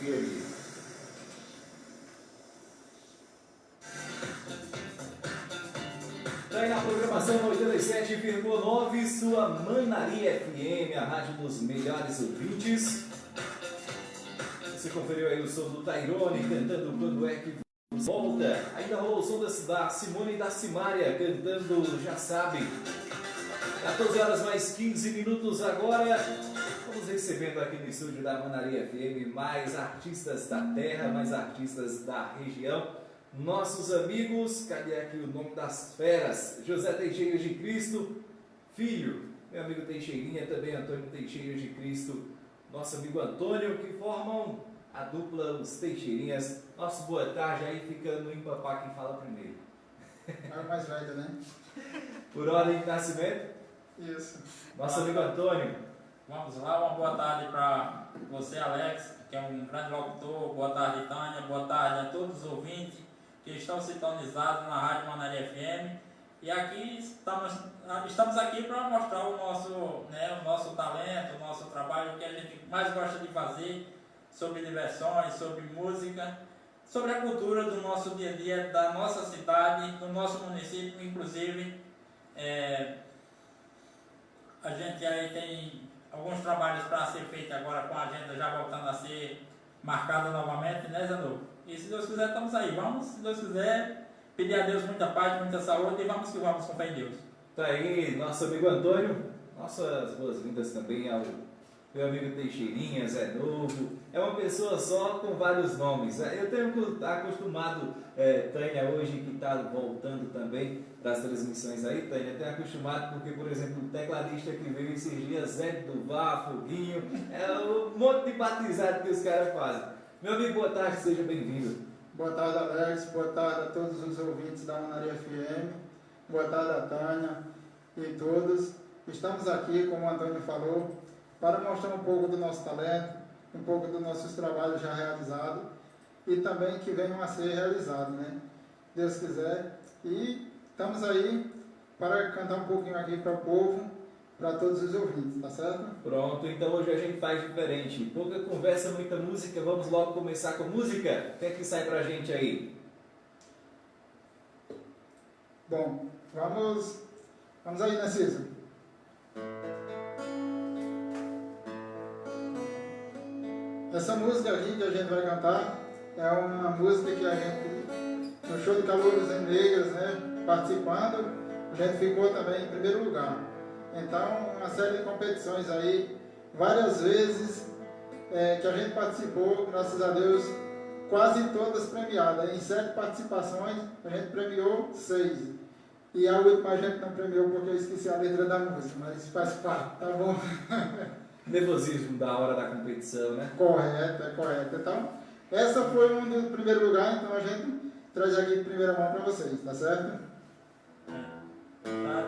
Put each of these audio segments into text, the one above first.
FM. Tá aí na programação 87,9, sua Manaria FM, a rádio dos melhores ouvintes. Você conferiu aí o som do Tairone cantando Quando É Que Volta. Ainda rolou o som da Simone e da Simária cantando Já Sabe. 14 horas mais 15 minutos agora. Vamos recebendo aqui no estúdio da Manaria FM mais artistas da terra, mais artistas da região. Nossos amigos, cadê aqui o nome das feras? José Teixeira de Cristo, filho, meu amigo Teixeirinha, também Antônio Teixeira de Cristo, nosso amigo Antônio, que formam a dupla Os Teixeirinhas. Nosso boa tarde aí, fica no empapá quem fala primeiro. É o mais velho, né? Por ordem de nascimento? Isso. Nosso amigo Antônio. Vamos lá, uma boa tarde para você, Alex, que é um grande locutor. Boa tarde, Tânia. Boa tarde a todos os ouvintes que estão sintonizados na Rádio Manaria FM. E aqui estamos aqui para mostrar o nosso talento, o nosso trabalho, que a gente mais gosta de fazer, sobre diversões, sobre música, sobre a cultura do nosso dia a dia, da nossa cidade, do nosso município. Inclusive, a gente aí tem alguns trabalhos para ser feito agora, com a agenda já voltando a ser marcada novamente, né, Zanô? E se Deus quiser, estamos aí. Vamos, se Deus quiser, pedir a Deus muita paz, muita saúde e vamos que vamos com fé em Deus. Tá aí, nosso amigo Antônio. Nossas boas-vindas também ao meu amigo Teixeirinha, Zé Novo. É uma pessoa só com vários nomes. Eu tenho acostumado, Tânia, hoje que está voltando também das transmissões aí, Tânia, tenho acostumado porque, por exemplo, o tecladista que veio esses dias, Zé do Vá, Foguinho, é um monte de batizado que os caras fazem. Meu amigo, boa tarde, seja bem-vindo. Boa tarde, Alex. Boa tarde a todos os ouvintes da Manaria FM. Boa tarde a Tânia e todos. Estamos aqui, como o Antônio falou, para mostrar um pouco do nosso talento, um pouco dos nossos trabalhos já realizados e também que venham a ser realizados, né? Deus quiser. E estamos aí para cantar um pouquinho aqui para o povo, para todos os ouvintes, tá certo? Pronto, então hoje a gente faz diferente. Pouca conversa, muita música. Vamos logo começar com música? O que é que sai pra gente aí? Bom, vamos aí, Narciso. Essa música aqui que a gente vai cantar é uma música que a gente, no show de Calouros em Negras, né, participando, a gente ficou também em primeiro lugar. Então, uma série de competições aí, várias vezes que a gente participou, graças a Deus, quase todas premiadas. Em 7 participações, a gente premiou 6. E a última a gente não premiou porque eu esqueci a letra da música, mas faz parte, tá bom? Nervosismo da hora da competição, né? Correto, é correto. Então, essa foi um do primeiro lugar, então a gente traz aqui de primeira mão para vocês, tá certo?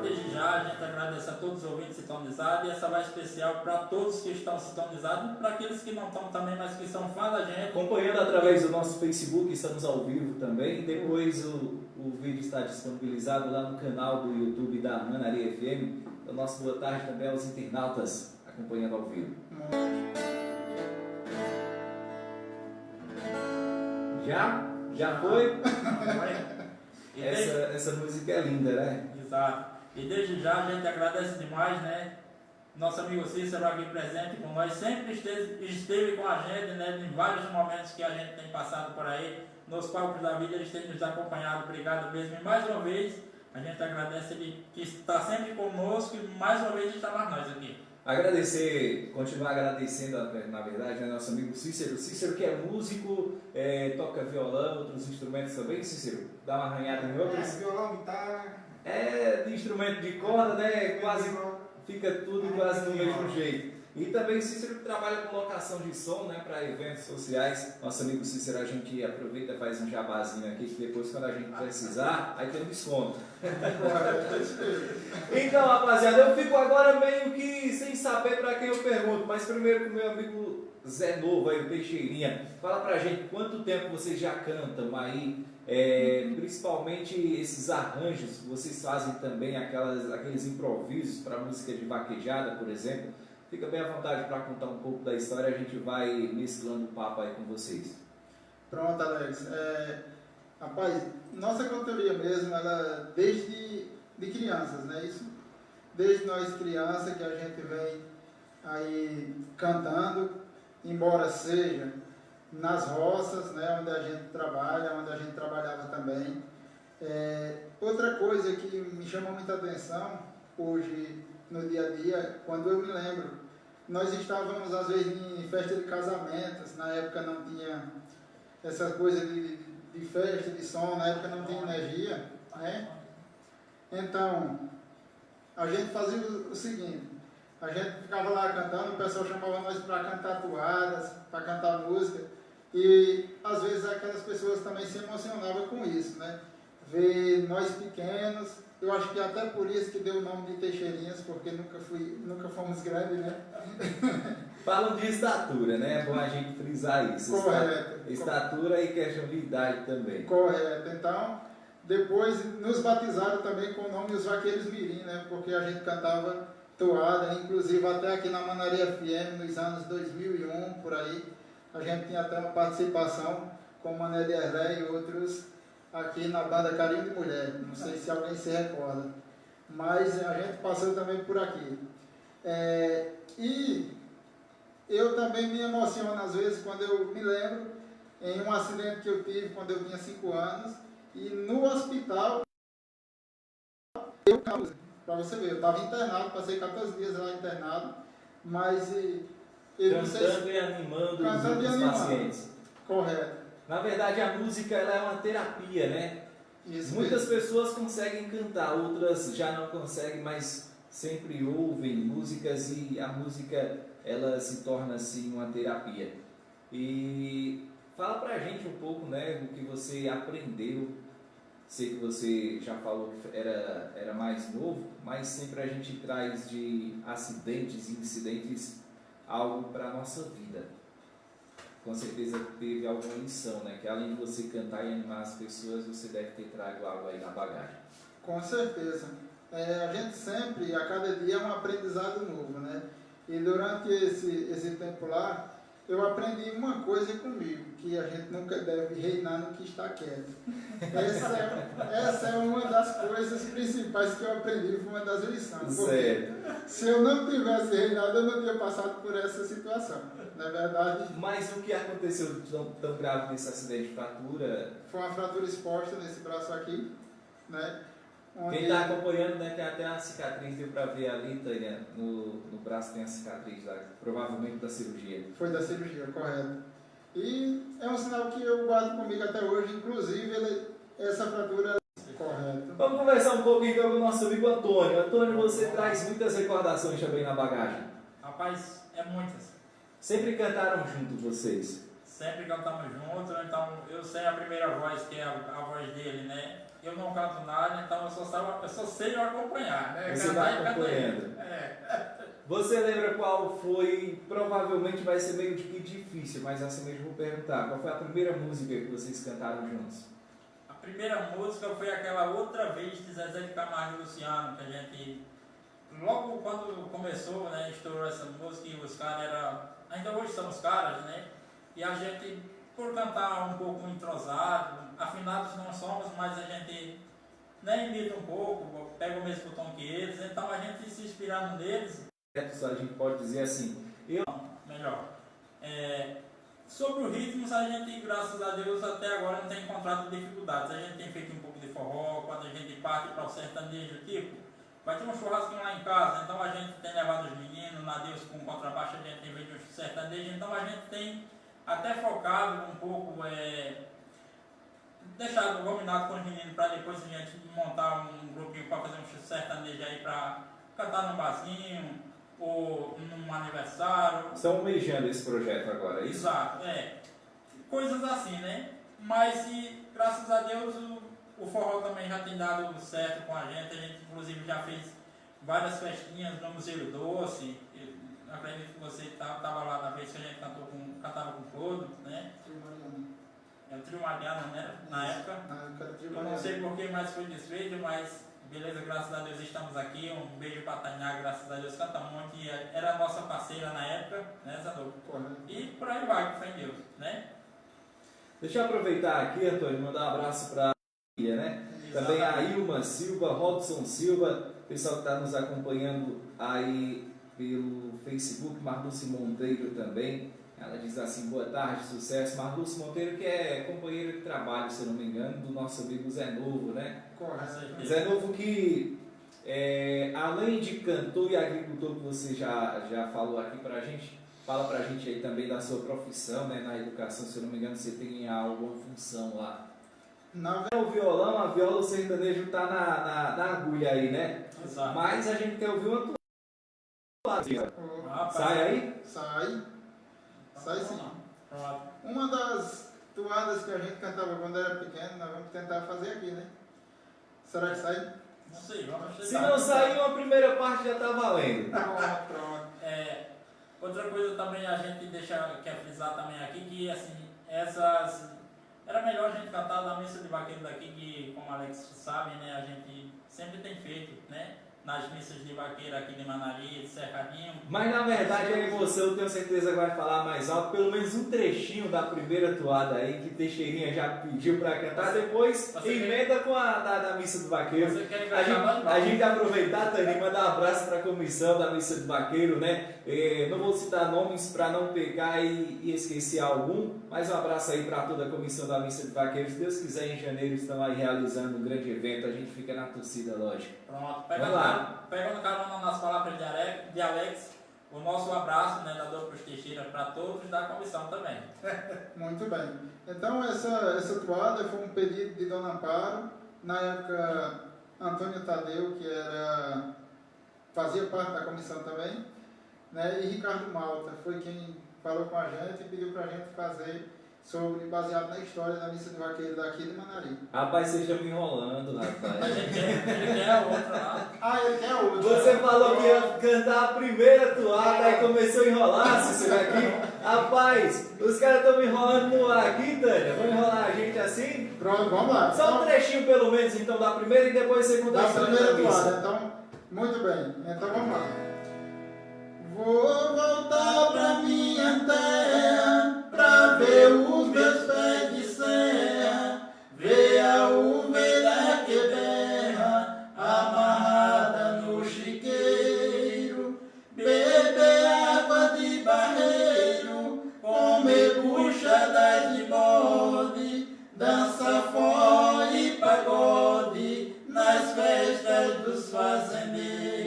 Desde já, a gente agradece a todos os ouvintes sintonizados e essa vai especial para todos que estão sintonizados e para aqueles que não estão também, mas que são fãs da gente. Acompanhando através do nosso Facebook, estamos ao vivo também. Depois o vídeo está disponibilizado lá no canal do YouTube da Manaria FM. Então, nosso boa tarde também aos internautas acompanhando ao vivo. Já foi? Essa música é linda, né? Exato. E desde já a gente agradece demais, né? Nosso amigo Cícero aqui presente com nós, sempre esteve com a gente, né? Em vários momentos que a gente tem passado por aí, nos palcos da vida, eles têm nos acompanhado. Obrigado mesmo. E mais uma vez, a gente agradece ele que está sempre conosco e mais uma vez está mais nós aqui. Agradecer, continuar agradecendo, na verdade, né, nosso amigo Cícero. Cícero que é músico, toca violão, outros instrumentos também, Cícero? Dá uma arranhada em outros? Violão, guitarra. De instrumento de corda, né? Quase fica tudo quase do mesmo jeito. E também Cícero que trabalha com locação de som, né, para eventos sociais. Nosso amigo Cícero, a gente aproveita e faz um jabazinho aqui, que depois quando a gente precisar, aí tem um desconto. Então, rapaziada, eu fico agora meio que sem saber para quem eu pergunto, mas primeiro com o meu amigo Zé Novo, aí, o Teixeirinha. Fala pra gente quanto tempo vocês já cantam aí, principalmente esses arranjos, vocês fazem também aqueles improvisos para música de vaquejada, por exemplo. Fica bem à vontade para contar um pouco da história, a gente vai mesclando o papo aí com vocês. Pronto, Alex. Rapaz, nossa cantoria mesmo, ela desde de crianças, né? Isso, desde nós crianças que a gente vem aí cantando, embora seja nas roças, né? Onde a gente trabalha, onde a gente trabalhava também. Outra coisa que me chama muita atenção hoje no dia a dia, quando eu me lembro, nós estávamos às vezes em festa de casamentos, na época não tinha essas coisas de festa, de som, na época não tinha energia, né? Então, a gente fazia o seguinte, a gente ficava lá cantando, o pessoal chamava nós para cantar toadas, para cantar música, e às vezes aquelas pessoas também se emocionavam com isso, né? Ver nós pequenos, eu acho que até por isso que deu o nome de Teixeirinhas, porque nunca fomos grandes, né? Falam de estatura, né? É bom a gente frisar isso. Correto. Estatura e questão de idade também. Correto. Então, depois nos batizaram também com o nome Os Vaqueiros Mirim, né? Porque a gente cantava toada, inclusive até aqui na Manaria FM, nos anos 2001, por aí, a gente tinha até uma participação com Mané Ré e outros aqui na banda Carinho de Mulher. Não sei se alguém se recorda, mas a gente passou também por aqui. E eu também me emociono às vezes quando eu me lembro em um acidente que eu tive quando eu tinha 5 anos e no hospital para você ver, eu estava internado, passei 14 dias lá internado, mas cantando e animando os pacientes. Correto. Na verdade, a música ela é uma terapia, né? Isso Muitas mesmo. pessoas conseguem cantar, outras já não conseguem, mas sempre ouvem músicas e a música ela se torna assim uma terapia. E fala pra gente um pouco, né, o que você aprendeu. Sei que você já falou que era mais novo, mas sempre a gente traz de acidentes e incidentes algo para a nossa vida. Com certeza teve alguma lição, né? Que além de você cantar e animar as pessoas, você deve ter trago algo aí na bagagem. Com certeza. A gente sempre, a cada dia, é um aprendizado novo, né? E durante esse tempo lá, eu aprendi uma coisa comigo, que a gente nunca deve reinar no que está quieto. Essa é uma das coisas principais que eu aprendi, foi uma das lições. Porque se eu não tivesse reinado, eu não tinha passado por essa situação. Na verdade... Mas o que aconteceu tão grave nesse acidente? Fratura? Foi uma fratura exposta nesse braço aqui, né? Quem está acompanhando, né, tem até uma cicatriz, deu para ver ali, Tânia, no braço tem a cicatriz lá, provavelmente da cirurgia. Foi da cirurgia, correto. E é um sinal que eu guardo comigo até hoje, inclusive essa fratura é correta. Vamos conversar um pouco então com o nosso amigo Antônio. Antônio, você traz muitas recordações também na bagagem. Rapaz, muitas. Sempre cantaram juntos vocês? Sempre cantamos juntos, então eu sei a primeira voz, que é a voz dele, né? Eu não canto nada, então eu só sei acompanhar, né? Você vai acompanhando. Você lembra qual foi, provavelmente vai ser meio que difícil, mas assim mesmo vou perguntar, qual foi a primeira música que vocês cantaram juntos? A primeira música foi aquela Outra Vez de Zezé de Camargo e Luciano, que a gente, logo quando começou, né, estourou essa música e os caras ainda hoje são os caras, né? E a gente, por cantar um pouco entrosado, afinados não somos, mas a gente, né, imita um pouco, pega o mesmo tom que eles, então a gente se inspirando neles. A gente pode dizer assim, melhor. Sobre o ritmo, a gente, graças a Deus, até agora não tem encontrado dificuldades. A gente tem feito um pouco de forró, quando a gente parte para o sertanejo, tipo, vai ter um churrasquinho lá em casa, então a gente tem levado os meninos, na Deus com contrabaixo, a gente tem feito um sertanejo, então a gente tem até focado um pouco, deixado dominado com os meninos para depois a gente montar um grupinho para fazer um sertanejo aí para cantar num barzinho ou num aniversário. Estão almejando esse projeto agora, é isso? Exato, coisas assim, né? Mas graças a Deus o forró também já tem dado certo com a gente inclusive já fez várias festinhas no Museu Doce. Eu acredito que você estava lá na vez que a gente cantava com o Clodo, né? É o Trio Mariano, né? Na época. Na época do Trio Eu não sei porquê, mas foi desfeito, mas Beleza, graças a Deus estamos aqui. Um beijo para a Tainá, graças a Deus canta muito. E era a nossa parceira na época, né, Zandu? E por aí vai, com fé em Deus, né? Deixa eu aproveitar aqui, Antônio, mandar um abraço para a família, né? Também a Ilma Silva, Robson Silva, pessoal que está nos acompanhando aí pelo Facebook, Marluce Monteiro também. Ela diz assim, boa tarde, sucesso. Marluce Monteiro, que é companheiro de trabalho, se eu não me engano, do nosso amigo Zé Novo, né? Correto. Zé Novo que, além de cantor e agricultor que você já falou aqui pra gente, fala pra gente aí também da sua profissão, né? Na educação, se eu não me engano, você tem alguma função lá. O violão, a viola, o sertanejo tá na agulha aí, né? Exato. Mas a gente quer ouvir uma Rapaz, Sai aí? Sai sim. Pronto. Uma das toadas que a gente cantava quando era pequeno, nós vamos tentar fazer aqui, né? Será que sai? Não sei, vamos Se não sair, uma primeira parte já tá valendo. Pronto. Outra coisa também a gente quer frisar também aqui, que assim, era melhor a gente cantar na missa de vaqueiro daqui, que como a Alex sabe, né, a gente sempre tem feito, né? Nas missas de vaqueiro aqui de Manaria, de Cercadinho. Mas na verdade a emoção, eu tenho certeza que vai falar mais alto, pelo menos um trechinho da primeira toada aí, que Teixeirinha já pediu para cantar, depois emenda com a da missa do vaqueiro. A gente aproveitar, Tani, mandar um abraço para a comissão da missa do vaqueiro, né? Não vou citar nomes para não pecar e esquecer algum, mas um abraço aí para toda a comissão da missa do vaqueiro. Se Deus quiser, em janeiro estão aí realizando um grande evento, a gente fica na torcida, lógico. Pronto, pegando carona nas palavras de Alex, o nosso abraço, né, da Dupla Teixeira para todos da comissão também. Muito bem. Então, essa toada foi um pedido de Dona Amparo. Na época, Antônio Tadeu, que fazia parte da comissão também, né, e Ricardo Malta foi quem falou com a gente e pediu para a gente fazer baseado na história da missa do vaqueiro daqui de Manarim. Rapaz, vocês estão me enrolando, rapaz. Ele quer outra lá. Ele quer outra. Você falou que ia cantar a primeira toada e começou a enrolar, isso aqui. Rapaz, os caras estão me enrolando no ar aqui, Tânia. Vão enrolar a gente assim? Pronto, vamos lá. Só um trechinho pelo menos então da primeira e depois você conta a história da primeira missa. toada. Então, muito bem. Então vamos lá. Vou voltar pra minha terra pra ver os meus pés de serra, ver a ovelha que berra amarrada no chiqueiro, beber água de barreiro, comer buchadas de bode, dançar forró e pagode nas festas dos fazendeiros.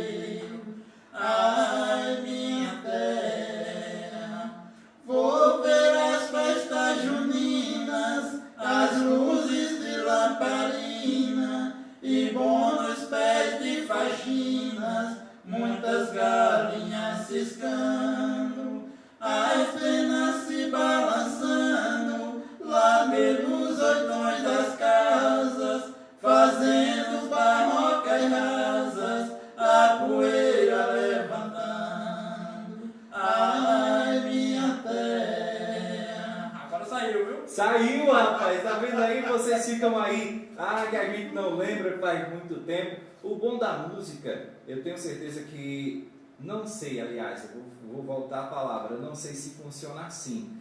Ai, minha terra, vou ver as festas juninas, as luzes de lamparina e bons pés de faxinas, muitas galinhas ciscando, as penas se balançando, lá pelos oitões das casas, fazendo barrocas rasas, a poeira levantando. Ai, minha terra. Agora saiu, viu? Saiu, rapaz, tá vendo aí? Vocês ficam aí, que a gente não lembra, que faz muito tempo. O bom da música, eu tenho certeza que, não sei, aliás, eu vou voltar a palavra, eu não sei se funciona assim.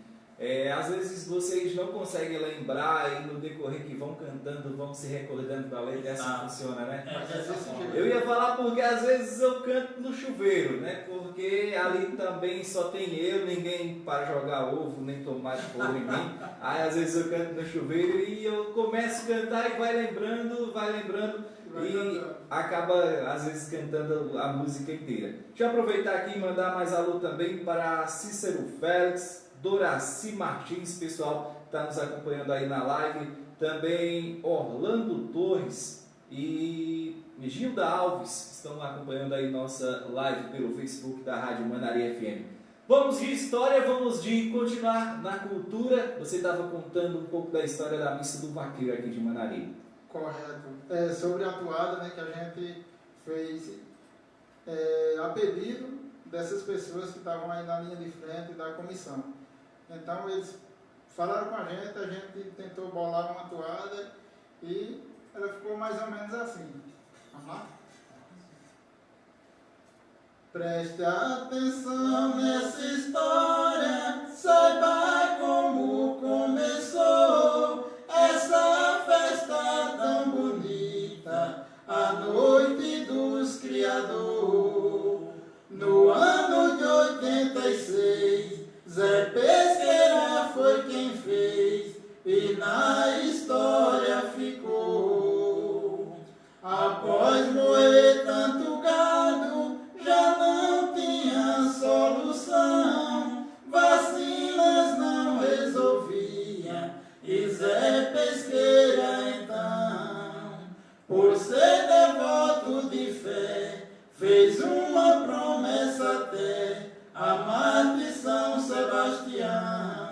Às vezes vocês não conseguem lembrar e no decorrer que vão cantando, vão se recordando da letra, assim funciona, né? Eu ia falar porque às vezes eu canto no chuveiro, né? Porque ali também só tem eu, ninguém para jogar ovo, nem tomar de fogo em mim. Aí às vezes eu canto no chuveiro e eu começo a cantar e vai lembrando e acaba às vezes cantando a música inteira. Deixa eu aproveitar aqui e mandar mais alô também para Cícero Félix, Doraci Martins, pessoal está nos acompanhando aí na live, também Orlando Torres e Gilda Alves estão acompanhando aí nossa live pelo Facebook da Rádio Manaria FM. Vamos de história, vamos de continuar na cultura. Você estava contando um pouco da história da missa do vaqueiro aqui de Manaria. Correto. Sobre a toada, né, que a gente fez a pedido dessas pessoas que estavam aí na linha de frente da comissão. Então eles falaram com a gente tentou bolar uma toada e ela ficou mais ou menos assim. Vamos lá? Preste atenção nessa história, saiba como começou essa festa tão bonita, a noite dos criadores. No ano de 86, Zé Pesqueira foi quem fez e na história ficou. Após moer tanto gado, já não tinha solução, vacinas não resolvia, e Zé Pesqueira então, por ser devoto de fé, fez uma promessa até a Marte São Sebastião.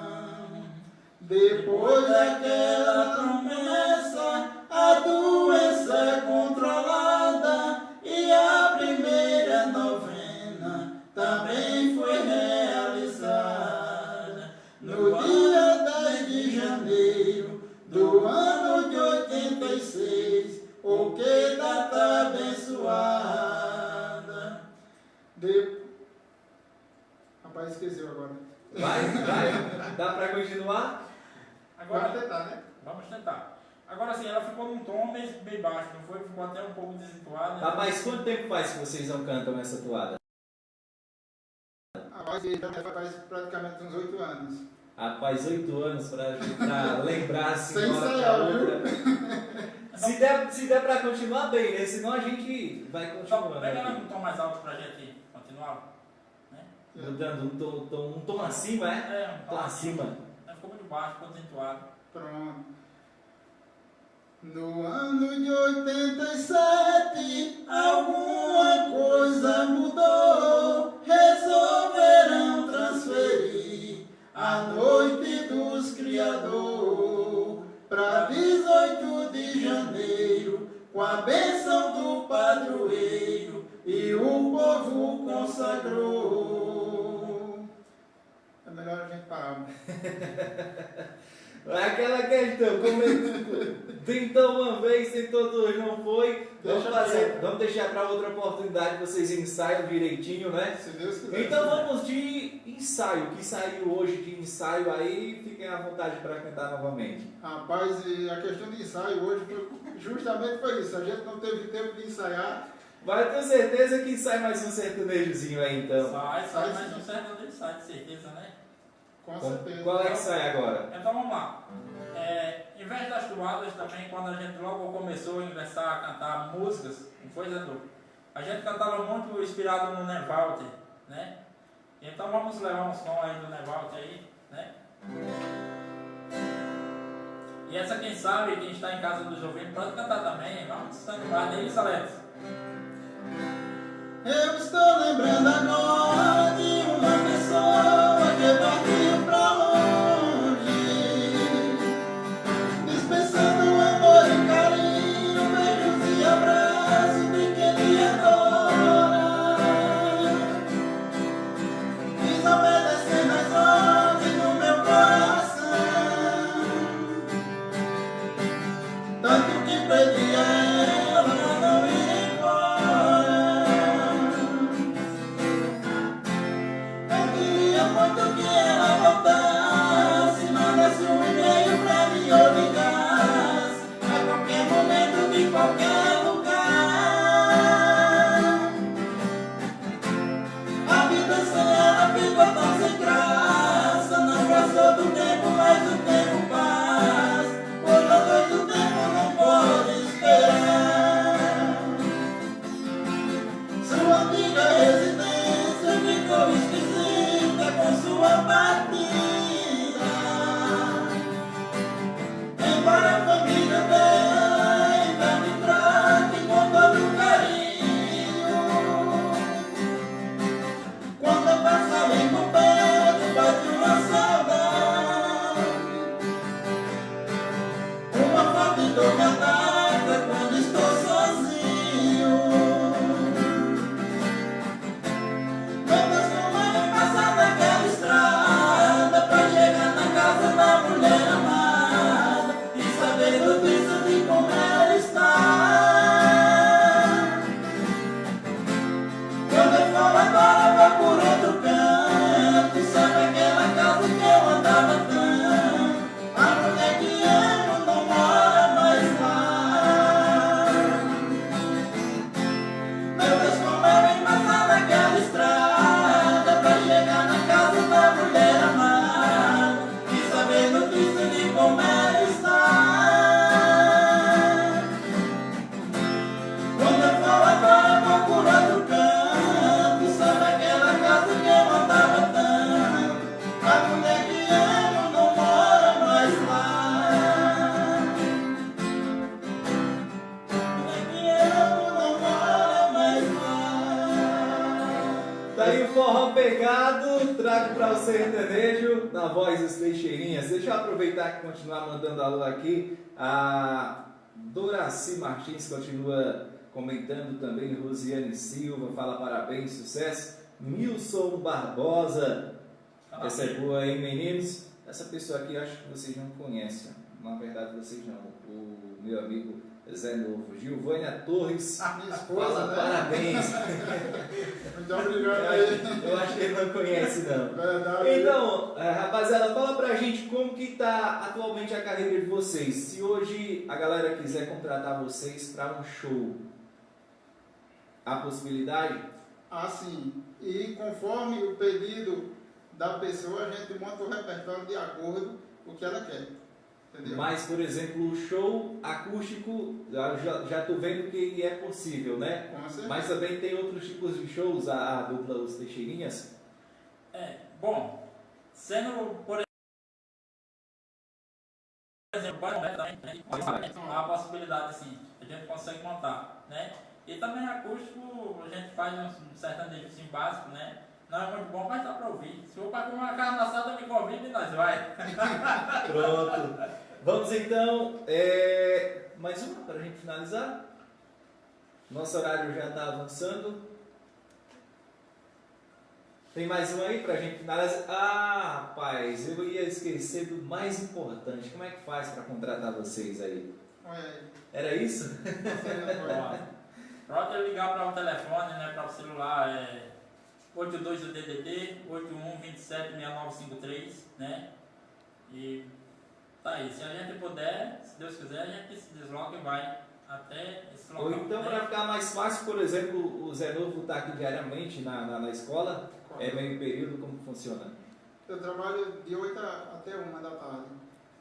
Depois daquela promessa, a doença é controlada e a primeira novena também foi realizada. No dia 10 de janeiro do ano de 86, o que data abençoada. Rapaz, esqueceu agora. Vai? Dá pra continuar? Agora, Vamos tentar, né? vamos tentar. Agora sim, ela ficou num tom bem baixo, não foi? Ficou até um pouco desentoada. Tá, mas quanto tempo faz que vocês não cantam essa toada? Faz praticamente uns 8 anos. Rapaz, 8 anos pra lembrar assim Sem uma hora ensaiar, pra viu? outra. Se der pra continuar bem, né? Senão a gente vai Então, continuando. pega ela aqui. num tom mais alto pra gente continuar. Né? Mudando um tom acima, é? É, um Tom acima. Ficou muito baixo, ficou desentoado. Pronto. No ano de 87, alguma coisa mudou. Resolveram transferir a noite dos criadores para 18 de janeiro, com a bênção do padroeiro, e o povo consagrou. É melhor a gente parar. Aquela questão, como tentou uma vez, tentou duas, não foi. Vamos deixar para outra oportunidade, vocês ensaiam direitinho, né? Se Deus quiser. Então vamos de ensaio, o que saiu hoje de ensaio aí, fiquem à vontade para cantar novamente. Rapaz, e a questão de ensaio hoje justamente foi isso. A gente não teve tempo de ensaiar. Mas eu tenho certeza que sai mais um sertanejozinho aí então. Sai mais um certo dele, sai, de certeza, né? Com certeza. Qual é que sai agora? Então vamos lá. Em vez das toadas também, quando a gente logo começou a ingressar a cantar músicas, não foi, Zé Du? A gente cantava muito inspirado no Nevalt, né? Então vamos levar um som aí do Nevalt aí, né? E essa quem sabe, quem está em casa dos ouvintes pode cantar também. Vamos cantar aí, Alex. Eu estou lembrando agora de uma pessoa que partiu pra longe, dispensando amor e carinho, beijos e abraços de quem lhe adora, desobedecendo as ordens do meu coração, tanto que pedi a ela pra não ir embora. destaque para o sertanejo na voz dos Teixeirinhas. Deixa eu aproveitar e continuar mandando alô aqui. A Doraci Martins continua comentando também. Rosiane Silva fala parabéns, sucesso. Nilson Barbosa, essa é boa, hein, meninos? Essa pessoa aqui eu acho que vocês não conhecem. Na verdade, vocês não. O meu amigo Zé Novo. Gilvânia Torres. Minha esposa, fala né? parabéns. Muito obrigado aí. Eu acho que ele não conhece, não. Verdade. Então, rapaziada, fala pra gente como que tá atualmente a carreira de vocês. Se hoje a galera quiser contratar vocês para um show, há possibilidade? Assim, e conforme o pedido da pessoa, a gente monta o repertório de acordo com o que ela quer. Entendeu? Mas, por exemplo, o show acústico, já tô vendo que é possível, né? Com certeza. Mas também tem outros tipos de shows, a dupla Os Teixeirinhas? Bom, sendo, por exemplo, também há a possibilidade, sim, a gente consegue montar, né? E também acústico, a gente faz um sertanejo assim básico, né? Não é muito bom, mas dá pra ouvir. Se for para comer uma carne assada, me convida e nós vai. Pronto. Vamos então, mais uma para a gente finalizar. Nosso horário já está avançando. Tem mais uma aí para a gente finalizar? Ah, rapaz, eu ia esquecer do mais importante. Como é que faz para contratar vocês aí? Olha aí. Era isso? Pronto, eu ligar para o telefone, né, para o celular, 82 do DDD, 81276953, né? E tá aí, se a gente puder, se Deus quiser, a gente se desloca e vai até esse local. Ou então, para ficar mais fácil, por exemplo, o Zé Novo está aqui diariamente na escola, é meio período, como funciona? Eu trabalho de 8 até 1 da tarde.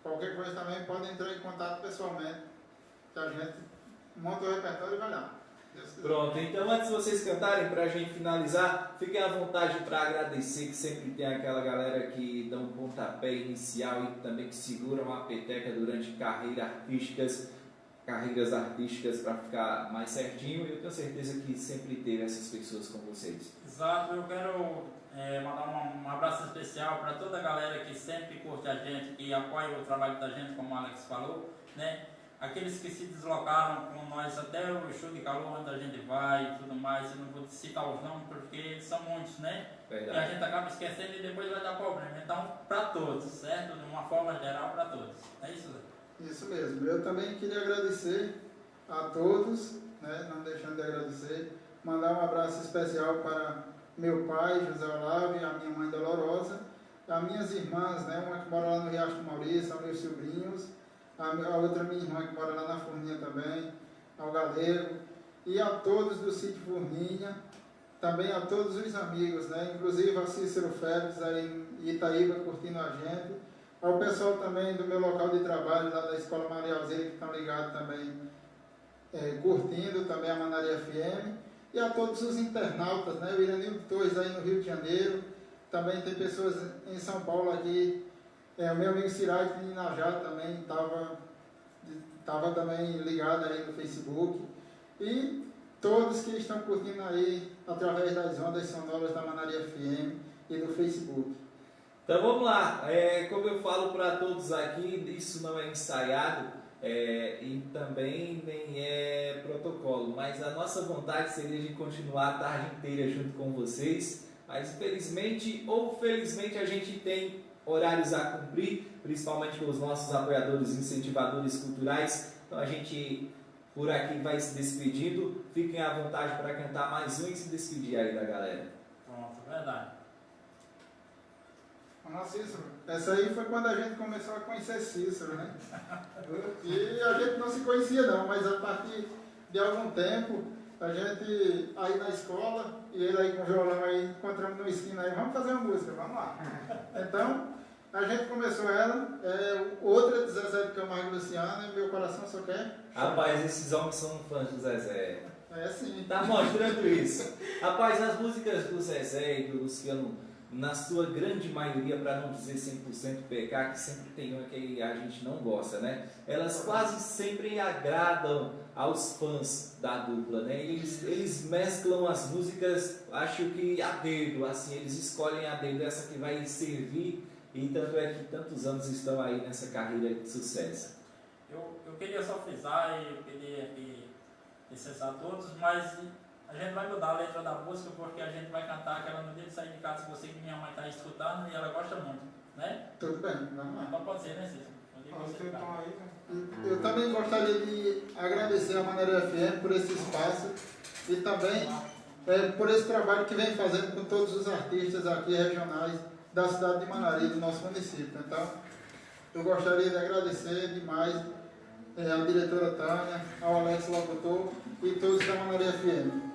Qualquer coisa também pode entrar em contato pessoalmente, que a gente monta o repertório e vai lá. Pronto, então antes de vocês cantarem, para a gente finalizar, fiquem à vontade para agradecer, que sempre tem aquela galera que dá um pontapé inicial e também que seguram a peteca durante carreiras artísticas para ficar mais certinho, e eu tenho certeza que sempre teve essas pessoas com vocês. Exato, eu quero mandar um abraço especial para toda a galera que sempre curte a gente, que apoia o trabalho da gente, como o Alex falou, né? Aqueles que se deslocaram com nós até o show de calor, onde a gente vai e tudo mais, eu não vou citar os nomes porque são muitos, né? Verdade. E a gente acaba esquecendo e depois vai dar problema. Então, para todos, certo? De uma forma geral, para todos. É isso, Zé? Isso mesmo. Eu também queria agradecer a todos, né? Não deixando de agradecer, mandar um abraço especial para meu pai, José Olavo, e a minha mãe Dolorosa, as minhas irmãs, né? Uma que mora lá no Riacho do Maurício, são meus sobrinhos, a outra minha irmã que mora lá na Furninha também, ao Galego, e a todos do sítio Furninha, também a todos os amigos, né? Inclusive a Cícero Félix aí em Itaíba curtindo a gente, ao pessoal também do meu local de trabalho, lá da Escola Maria Alzira, que estão ligados também, curtindo também a Manaria FM, e a todos os internautas, né? O Iranildo Torres aí no Rio de Janeiro, também tem pessoas em São Paulo aqui, o meu amigo Cirai de Inajá também estava também ligado aí no Facebook, e todos que estão curtindo aí através das ondas sonoras da Manaria FM e do Facebook. Então vamos lá, como eu falo para todos aqui, isso não é ensaiado e também nem é protocolo, mas a nossa vontade seria de continuar a tarde inteira junto com vocês, mas infelizmente ou felizmente a gente tem horários a cumprir, principalmente com os nossos apoiadores, incentivadores culturais, então a gente por aqui vai se despedindo, fiquem à vontade para cantar mais um e se despedir aí da galera. Pronto, verdade. Vamos lá, Cícero. Essa aí foi quando a gente começou a conhecer Cícero, né? E a gente não se conhecia não, mas a partir de algum tempo, a gente aí na escola, e ele aí com o violão aí, encontramos no esquina aí, vamos fazer uma música, vamos lá. Então, a gente começou ela, outra de Zezé de Camargo e Luciano, e Meu Coração Só Quer. Rapaz, esses homens são fãs do Zezé. É sim. Tá mostrando isso. Rapaz, as músicas do Zezé e do Luciano na sua grande maioria, para não dizer 100% PK, que sempre tem uma que a gente não gosta, né? Elas quase sempre agradam aos fãs da dupla, né? Eles mesclam as músicas, acho que a dedo, assim, eles escolhem a dedo essa que vai servir, e tanto é que tantos anos estão aí nessa carreira de sucesso. Eu queria só frisar e pedir aqui licença a todos, mas a gente vai mudar a letra da música porque a gente vai cantar aquela no dia de sair de casa, se você que minha mãe está escutando e ela gosta muito, né? Tudo bem, vamos lá. Então pode ser, né, Cícero? Eu também gostaria de agradecer a Manaria FM por esse espaço e também por esse trabalho que vem fazendo com todos os artistas aqui regionais da cidade de Manaria, do nosso município. Então, eu gostaria de agradecer demais à diretora Tânia, ao Alex Locutor e todos da Manaria FM.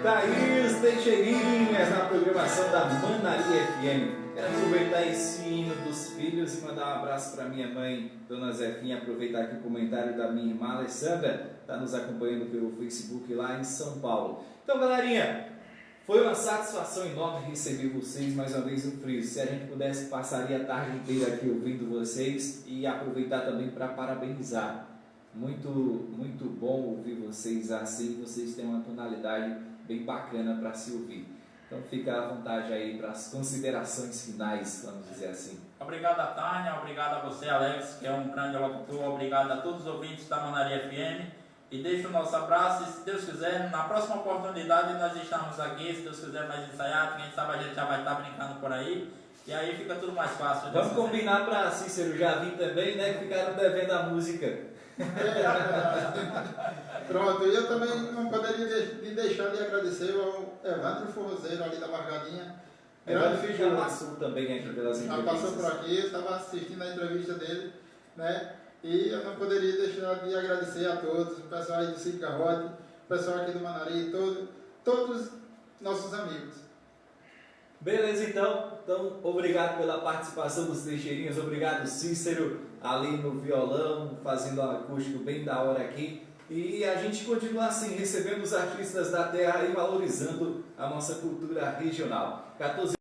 Thaís Teixeirinhas na programação da Manaria FM. Quero aproveitar esse hino dos filhos e mandar um abraço para minha mãe, Dona Zefinha. Aproveitar aqui o comentário da minha irmã Alessandra, está nos acompanhando pelo Facebook lá em São Paulo. Então, galerinha, foi uma satisfação enorme receber vocês mais uma vez no Friso. Se a gente pudesse, passaria a tarde inteira aqui ouvindo vocês e aproveitar também para parabenizar. Muito, muito bom ouvir vocês assim. Vocês têm uma tonalidade bem bacana para se ouvir. Então fica à vontade aí para as considerações finais, vamos dizer assim. Obrigado a Tânia, obrigado a você, Alex, que é um grande locutor, obrigado a todos os ouvintes da Manaria FM. E deixo o nosso abraço e, se Deus quiser, na próxima oportunidade nós estamos aqui, se Deus quiser mais ensaiado, quem sabe a gente já vai estar brincando por aí. E aí fica tudo mais fácil. Vamos combinar para Cícero já vir também, né? Que ficaram devendo a música. Pronto, eu também não poderia deixar de agradecer ao Evandro Forrozeiro ali da Margadinha. Evandro Filho já passou também aqui pelas entrevistas. Já passou por aqui, eu estava assistindo a entrevista dele, né? E eu não poderia deixar de agradecer a todos, o pessoal aí do Cid Garrote, o pessoal aqui do Manari, todos nossos amigos. Beleza, então. Então, obrigado pela participação dos Teixeirinhas. Obrigado, Cícero, ali no violão, fazendo um acústico bem da hora aqui. E a gente continua assim, recebendo os artistas da terra e valorizando a nossa cultura regional. 14